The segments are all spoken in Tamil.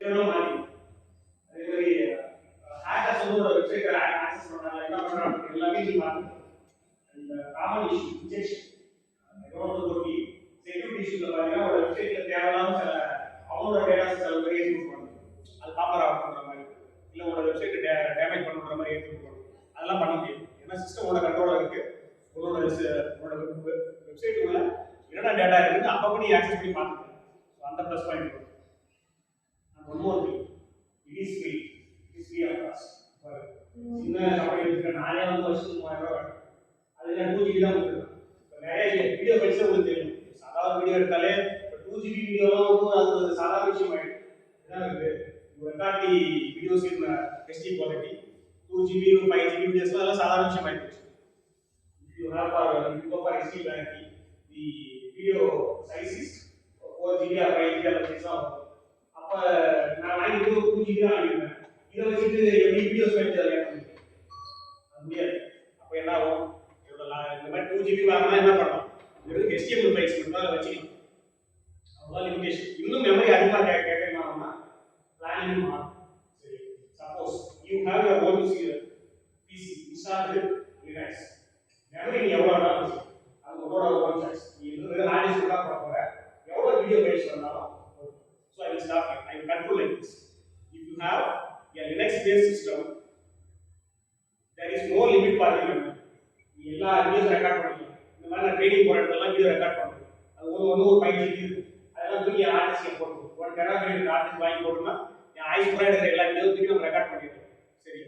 எவ்வளோ மாறி அதே மாதிரி ஹேக்கர்ஸ் வந்து ஒரு வெப்சைட்டை ஆக்சஸ் பண்ணுறாங்க, என்ன பண்ணுறாங்க எல்லாமே நீ மாற்றி அந்த காமன் இஷ்யூ இன்ஜெக்ஷன் கவர்மெண்ட் போட்டி செக்யூரிட்டி இஷ்யூல பார்த்தீங்கன்னா ஒரு வெப்சைட்டில் தேவையில்லாம சில அவங்களோட டேட்டாஸ் சில பேர் ஏற்றி கொடுப்பாங்க, அது காப்பர் ஆஃப் பண்ணுற மாதிரி இல்லை உங்களோட வெப்சைட்டை டேமேஜ் பண்ணுற மாதிரி ஏற்றி கொடுப்பாங்க. அதெல்லாம் பண்ண முடியும் ஏன்னா சிஸ்டமோட கண்ட்ரோலில் இருக்குது. உங்களோட வெப்சைட் உள்ள என்னென்ன டேட்டா இருக்குன்னு அப்போ நீ ஆக்சஸ் பண்ணி பார்த்துக்கலாம். ஸோ அந்த ப்ளஸ் பாயிண்ட் வரும். One more thing, it is free of cost. சின்ன கம்பெனி இருக்கிற நானே வந்து வருஷத்துக்கு 3000 ரூபா வேணும், அது நான் 2 GB தான் கொடுத்துருக்கேன். இப்போ நிறைய வீடியோ படிச்சு உங்களுக்கு தெரியும், சாதாரண வீடியோ எடுத்தாலே இப்போ 2 GB வீடியோலாம் வந்து அது ஒரு சாதாரண விஷயம் ஆகிடும். என்ன இருக்குது ரெக்கார்ட் தி வீடியோஸ் இன் HD குவாலிட்டி 2 GB 5 GB வீடியோஸ்லாம் அதெல்லாம் சாதாரண விஷயம் ஆகிடுச்சு. You have if you go for HD quality, the video size is 4 GB or 5 GB அந்த சைஸ் ஆகும். அப்போ நான் வாங்கி 2 GB தான் வாங்கியிருந்தேன், இதை வச்சுட்டு எப்படி வீடியோஸ் எடுத்து அதை ஏற்ற முடியாது. அப்போ என்ன ஆகும், இந்த மாதிரி 2 GB வாங்கினா என்ன பண்ணலாம், வெறும் HTML ஃபைல்ஸ் மட்டும் தான் வச்சுக்கலாம், அவ்வளோதான் லிமிடேஷன். இன்னும் மெமரி அதிகமாக கேட்கணும்னா பிளானிங் மாறும். சரி, suppose you have your own PC installed Linux, memory நீ எவ்வளோ வேணாலும் அது உங்களோட ஓன் சாய்ஸ். நீ இன்னும் ஹார்ட் டிஸ்க் தான் போட போகிற, எவ்வளோ வீடியோ ஃபைல்ஸ் வந்தாலும். So I will stop it, I will control like this. If you have a Linux based system, there is no limit for the memory. எல்லா வீடியோஸ் ரெக்கார்ட் பண்ணிக்கலாம். இந்த மாதிரி நான் ட்ரைனிங் போகிற இடத்துலாம் வீடியோ ரெக்கார்ட் பண்ணுறேன், அது ஒரு 5 GB இருக்குது, அதெல்லாம் தூக்கி என் ஆர்டிஸ்டில் போட்டு 1 TB ஆர்டிஸ்ட் வாங்கி போட்டோம்னா என் ஆய்ஸ் பூரா எடுக்கிற எல்லா வீடியோ தூக்கி நம்ம ரெக்கார்ட் பண்ணிடுறோம். சரி,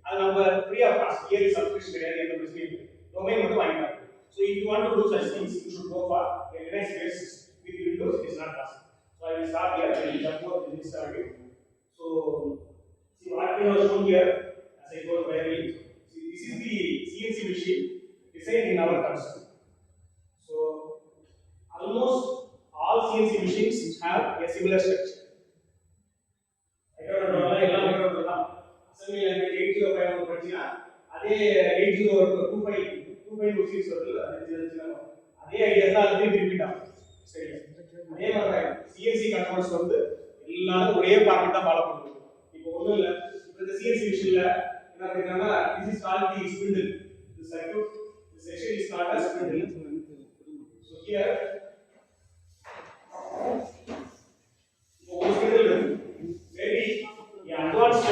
அது நம்ம free of cost, early subscription கிடையாது, எந்த பிரச்சனையும் இல்லை, டொமைன் மட்டும் வாங்கிக்கலாம். So if you want to do such things you should go for a Linux based with Windows. It is not possible. So I will stop here and jump over to this target. So see what we have shown here, as I told earlier, see this is the CNC machine designed in our concern. So almost all CNC machines have a similar structure. Assembly language 805 படிச்சீங்கன்னா அதே 8025 வருது, அதே ஐடியா தான் அது ரிப்பீட் ஆகும். சரி, அதே மாதிரி CNC கண்ட்ரோல்ஸ் வந்து எல்லாரும் ஒரே ஃபார்மேட் தான் ஃபாலோ பண்ணுவாங்க. இப்போ ஒன்றும் இல்லை, இப்போ இந்த CNC மிஷினில் என்ன பண்ணிருக்காங்கன்னா this is called the spindle. The circuit, the section is called as spindle. So here maybe the advanced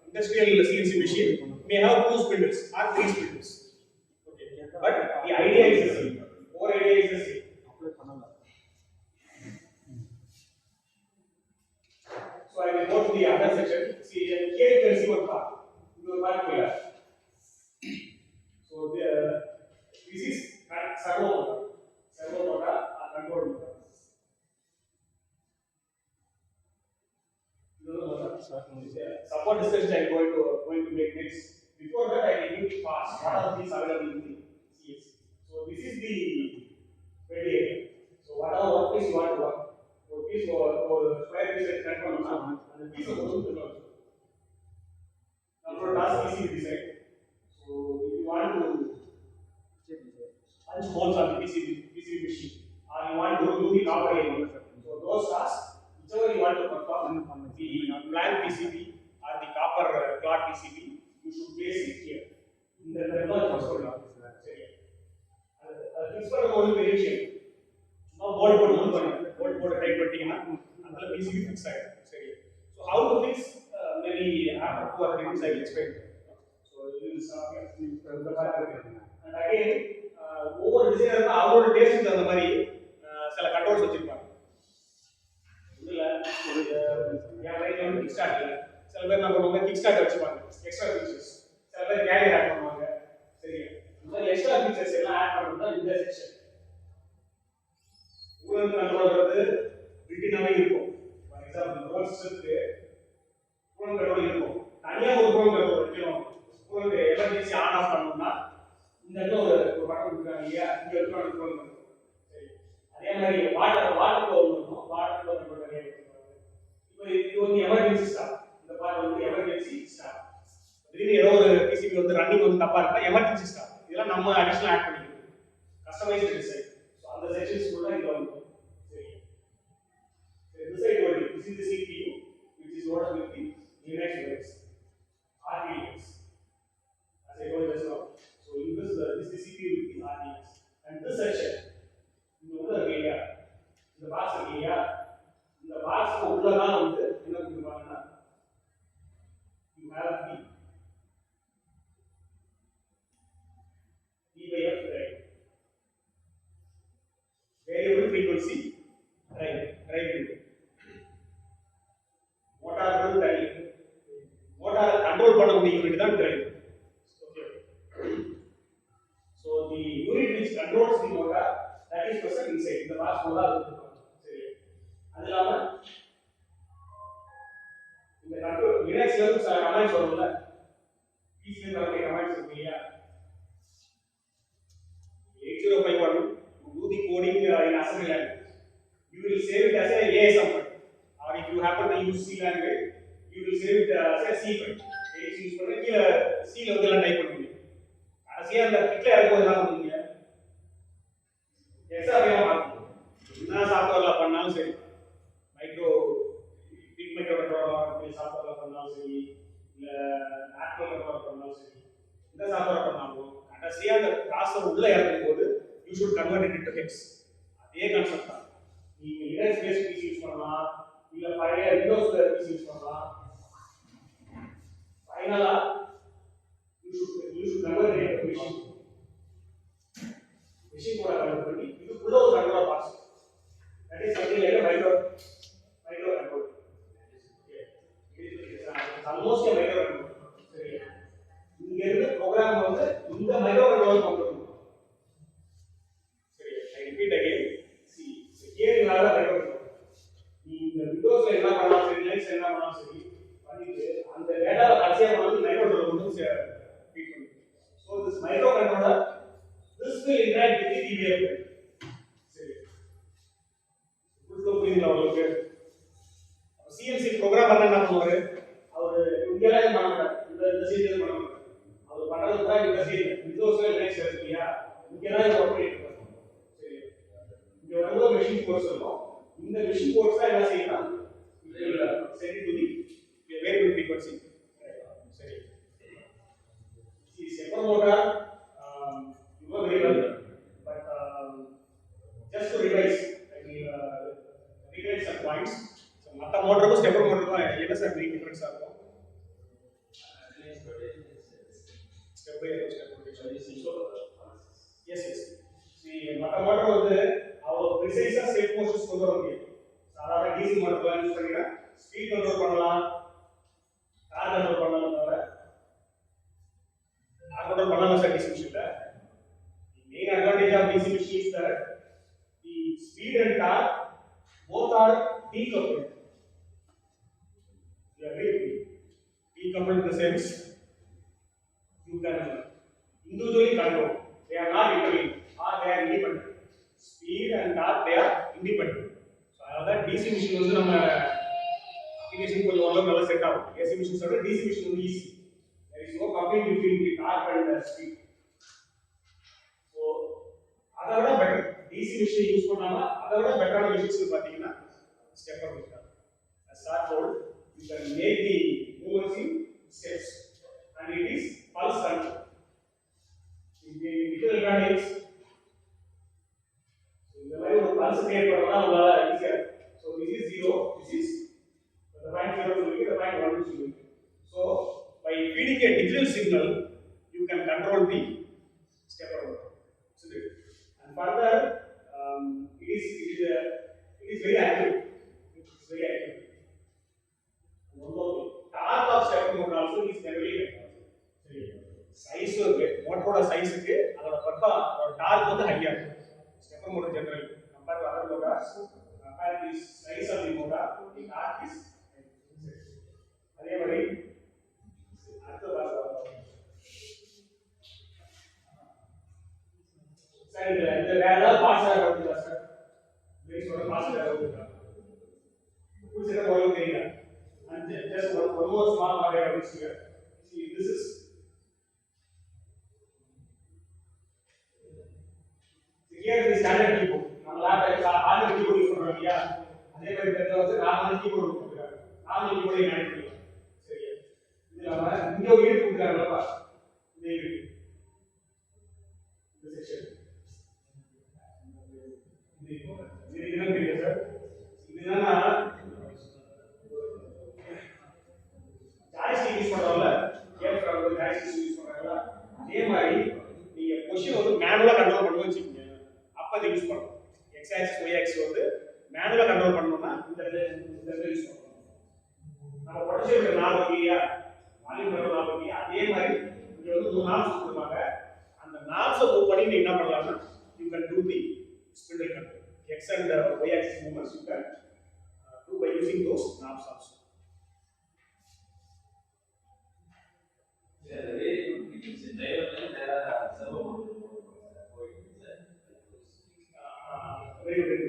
industrial CNC machine may have 2 spindles or 3 spindles. Okay, but the idea is the same. Core idea is the same. So I will go to the other section. See here you can see one part. Your part here. So this is servo motor or control motor. Support discussion I am going to make next. Before that, I will give parts. What are these available in the CNC? So this is the ready area. So whatever workpiece you want to work, workpiece or square piece is cut on and the piece of wood will also. Control task PCB design. So if you want to punch holes on the PCB machine, or you want to do the copper area, so those tasks, whichever you want to perform, the blank PCB or the copper cloth PCB, you should place it here. In the technology possible. Fix for the whole variation. Now board type பண்ணிட்டீங்கன்னா அதல PCB fix ஆயிடும். சரி, so how to fix, maybe after 2 or 3 minutes I will explain. So you will stop here. And again, ஒவ்வொரு டிசைனர் அவரோட டேஸ்ட்க்கு தகுந்த மாதிரி சில கண்ட்ரோல்ஸ் வச்சிருப்பாங்க. இல்ல என் லைன்ல வந்து கிக் ஸ்டார்ட் இல்ல, சில பேர் என்ன பண்ணுவாங்க, கிக் ஸ்டார்ட் வச்சுப்பாங்க, எக்ஸ்ட்ரா ஃபீச்சர்ஸ். சில பேர் கேரியர் ஆட் பண்ணுவாங்க. சரியா, இந்த மாதிரி எக்ஸ்ட்ரா ஃபீச்சர்ஸ் எல்லாம் ஆட் பண்ணா இந்த செக்ஷன் ஊழல் கண்ட்ரோல்றது ரிட்டனாவே இருக்கும். ஃபார் எக்ஸாம்பிள் ரோல் சிஸ்டத்துக்கு ஊழல் கண்ட்ரோல் இருக்கும், தனியா ஒரு ஊழல் கண்ட்ரோல் வைக்கணும். ஊழல் எமர்ஜென்சி ஆன் ஆஃப் பண்ணணும்னா இந்த இடத்துல ஒரு பட்டன் கொடுக்குறாங்க இல்லையா, இங்க இருக்கிற கண்ட்ரோல் பண்ணும். சரி, அதே மாதிரி வாட்டர் ஃப்ளோ பண்ணணும், வாட்டர் ஃப்ளோ கண்ட்ரோல் நிறைய வச்சிருக்காங்க. இப்போ இது வந்து எமர்ஜென்சி ஸ்டாப், இந்த பார்ட் வந்து எமர்ஜென்சி ஸ்டாப். திடீர்னு ஏதோ ஒரு PCB வந்து ரன்னிங் வந்து தப்பா இருக்கா, எமர்ஜென்சி ஸ்டாப். இதெல்லாம் நம்ம அடிஷனல் ஆட் பண்ணிக்கணும், கஸ்டமைஸ்டு டிசைன். ஸோ அந்த செக்ஷன்ஸ் கூட இங்க வந்து சரி. This side only, this is the CPU, வந்து என்ன கொடுத்துருப்பாங்கன்னா you have the E by F drive variable frequency drive motor தனி மோட்டார் கண்ட்ரோல் பண்ணக்கூடிய யூனிட் தான் drive. Okay, so the unit which controls the motor that is present inside இந்த பாஸ் போல சரி. அது இல்லாம இந்த கண்ட்ரோல் லினக்ஸ்ல இருந்து சில கமாண்ட்ஸ் வரும்ல PC ல வரக்கூடிய கமாண்ட்ஸ் இருக்கு இல்லையா 8051 do the coding in assembly language. You will save it as a ASM file, or if you happen to use C language, you will save it as a C file. H use பண்ணி கீழ C ல வந்து எல்லாம் டைப் பண்ணுவீங்க. கடைசியா அந்த கிட்ல இறக்கும்போது என்ன பண்ணுவீங்க? எக்ஸாம்பிளா மாத்துங்க. என்ன சாஃப்ட்வேர்ல பண்ணாலும் சரி, மைக்ரோ பிக் மைக்ரோ கண்ட்ரோலர் சாஃப்ட்வேர்ல பண்ணாலும் சரி, இல்ல ஆக்டிவ் கண்ட்ரோலர் பண்ணாலும் சரி, இந்த சாஃப்ட்வேர் பண்ணாலும் கடைசியா அந்த ப்ராசஸர் உள்ள இறக்கும்போது you should convert it into hex. அதே கான்செப்ட் தான். நீங்க லினக்ஸ் பேஸ்ட் PC யூஸ் பண்ணலாம், இல்ல பழைய விண்டோஸ் PC யூஸ் பண்ணலாம். ஃபைனலா you should convert it into machine. Machine கூட கன்வெர்ட் பண்ணி இதுக்குள்ள ஒரு controller box. That is something like a micro controller. Okay. It is almost a micro controller. சரி. இங்க இருந்து ப்ரோகிராம் வந்து இந்த மைக்ரோ கண்ட்ரோலர் கொண்டு வரணும். Repeat again. See, here you have a micro controller. இந்த விண்டோஸ்ல என்ன பண்ணலாம் சரி, லினக்ஸ் என்ன பண்ணலாம் சரி பண்ணிட்டு அந்த டேட்டாவை கடைசியா வந்து மைக்ரோ கண்ட்ரோலர் கொண்டு ஃபீட் பண்ணும். So this microcontroller, this will interact with the DVF. சரி. புரியுதா புரியுதா உங்களுக்கு? CNC ப்ரோகிராமர் என்ன பண்ணுவாரு? அவர் இங்கலாம் பண்ண மாட்டார். இந்த சீரியல் பண்ண மாட்டார். அவர் பண்றது கூட இந்த சீரியல் விண்டோஸ்ல லினக்ஸ் இருக்கு இல்லையா? இங்கலாம் இவர் ஒர்க் பண்ணிட்டு இருப்பாரு. சரி. இங்க வந்து மெஷின் கோர்ஸ் இருக்கும். இந்த மெஷின் கோர்ஸ் என்ன செய்யணும்? இதுல set to the variable frequency. சரி. See, stepper motor, you know very well, but just to revise, I mean, revise some points. So, மற்ற மோட்டருக்கும் ஸ்டெப்பர் மோட்டருக்கும் என்ன சார் மெயின் டிஃபரன்ஸ் இருக்கும்? Step by step. Yes. See, மற்ற மோட்டர் வந்து அவ்வளோ ப்ரிசைஸா ஸ்டெப் மோஷன்ஸ் கொண்டு வர முடியும். சாதாரண DC மோட்டர்லாம் யூஸ் பண்ணினா ஸ்பீட் கண்ட்ரோல் பண்ணலாம், டார்க் கண்ட்ரோல் பண்ணலாம். தவிர control பண்ணலாம் sir DC machine. The main advantage of DC machine is that the speed and torque both are decoupled. You agree with me? Decoupled in the sense you can individually control. They are not interlinked or they are independent. Speed and torque they are independent. So that DC machine வந்து நம்ம application கொஞ்சம் ஓரளவு நல்லா செட் ஆகும். AC machine சொல்ற DC machine வந்து easy. There is no conflict between the torque and the speed. So, அதோட better. DC machine யூஸ் பண்ணாம அதோட பெட்டரான machines பாத்தீங்கன்னா stepper machine. As I told, you can make the movements in steps and it is pulse control. In the digital electronics, இந்த மாதிரி ஒரு pulse create பண்ணா நம்மளால ஈஸியா. So this is 0, this is the point 0 சொல்லிட்டு the point 1 சொல்லிட்டு. So by feeding a digital signal, you can control the stepper motor. And further, it is very accurate. It is very accurate. One more thing, torque of stepper motor also is generally better. Size motor size க்கு அதோட torque வந்து ஹையா இருக்கும். Stepper motor generally compared to other motors, compare the size of the motor, the torque is high. அதே மாதிரி சார் இந்த வேற ஏதாவது பாஸ் ஆகுதா சார்? பேஸ் ஓட பாஸ் ஆகுதா? புரியுதா உங்களுக்கு தெரியல? And just one more small area of this here. See, this is here the standard keyboard. நம்ம லேப்டாப்ல ஆர்டினரி கீபோர்ட் யூஸ் பண்றோம் இல்லையா? அதே மாதிரி இதுல வந்து நார்மல் கீபோர்ட் கொடுத்துருக்காங்க. நார்மல் கீபோர்ட் ஆட் பண்ணிக்கலாம். சரியா? இதுல இங்க ஒரு யூனிட் கொடுத்துருக்காங்கப்பா. இந்த யூனிட். இந்த செக்ஷன். இது என்ன தெரியுது சார்? இது என்னன்னா x and y axis movements you can do by using those knobs also. Yeah, the way it's in there are several very good.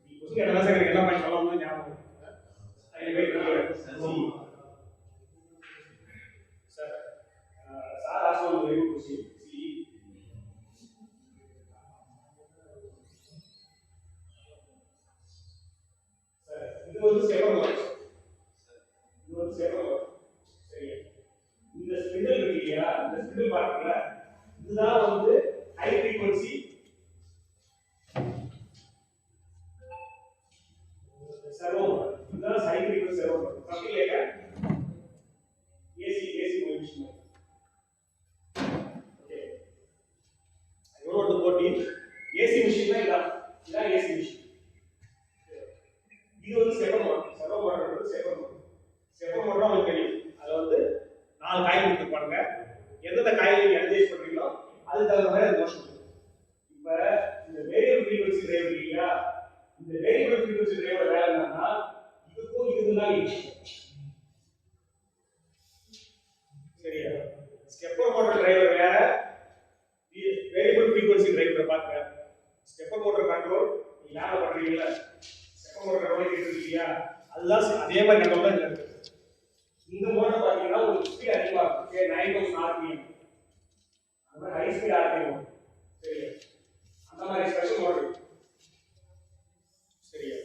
The question என்ன சார் எனக்கு எல்லா பாயிண்ட் சொல்லணும்னு ஞாபகம் இருக்கு. I wait here. Sir, sir asked one very good question. See, sir, இது வந்து ஸ்டெப்பர் மோட். இது வந்து ஸ்டெப்பர் மோட். சரியா? இந்த ஸ்பிண்டில் இருக்கு இல்லையா? இந்த ஸ்பிண்டில் பாத்தீங்களா? இதுதான் வந்து ஹை ஃப்ரீக்வன்சி servo motor. இதுதான் high frequency servo motor. something like a AC machine. Okay. I don't want to go deep. AC machine னா இதான் AC machine. இது வந்து ஸ்டெப்பர் மோட்டர். servo motor வந்து ஸ்டெப்பர் மோட்டர். ஸ்டெப்பர் மோட்டர் உங்களுக்கு தெரியும். அதுல வந்து 4 காயில் கொடுத்திருப்பாங்க. எந்தெந்த காயில் நீங்க அட்ஜஸ்ட் பண்றீங்களோ அதுக்கு தகுந்த மாதிரி அது மோஷன் இருக்கும். இப்போ இந்த வேரியபிள் ஃப்ரீக்வன்சி டிரைவர் இல்லையா? இந்த வேரியபிள் ஃப்ரீக்வன்சி டிரைவர் வேலை என்னன்னா இதுக்கும் இதுதான் இருக்கு. சரியா? ஸ்டெப்பர் மோட்டர் டிரைவர் வேற, வேரியபிள் ஃப்ரீக்வன்சி டிரைவர் பாருங்க. ஸ்டெப்பர் மோட்டர் கண்ட்ரோல் நீங்க யாரை பண்றீங்களா? ஸ்டெப்பர் மோட்டர் கண்ட்ரோல் இருக்கு இல்லையா? அதுதான் அதே மாதிரி கண்ட்ரோல் தான் இதுல இருக்கு. இந்த மோட்டர் பாத்தீங்கன்னா உங்களுக்கு ஸ்பீட் அதிகமா இருக்கும். 9000 rpm. அந்த மாதிரி ஹை ஸ்பீட் rpm. சரியா? அந்த மாதிரி ஸ்பெஷல் மோட்டர். சரியா?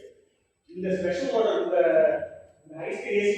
இந்த ஸ்பெஷல் மோட்டர் இந்த ஹை ஸ்பீட் AC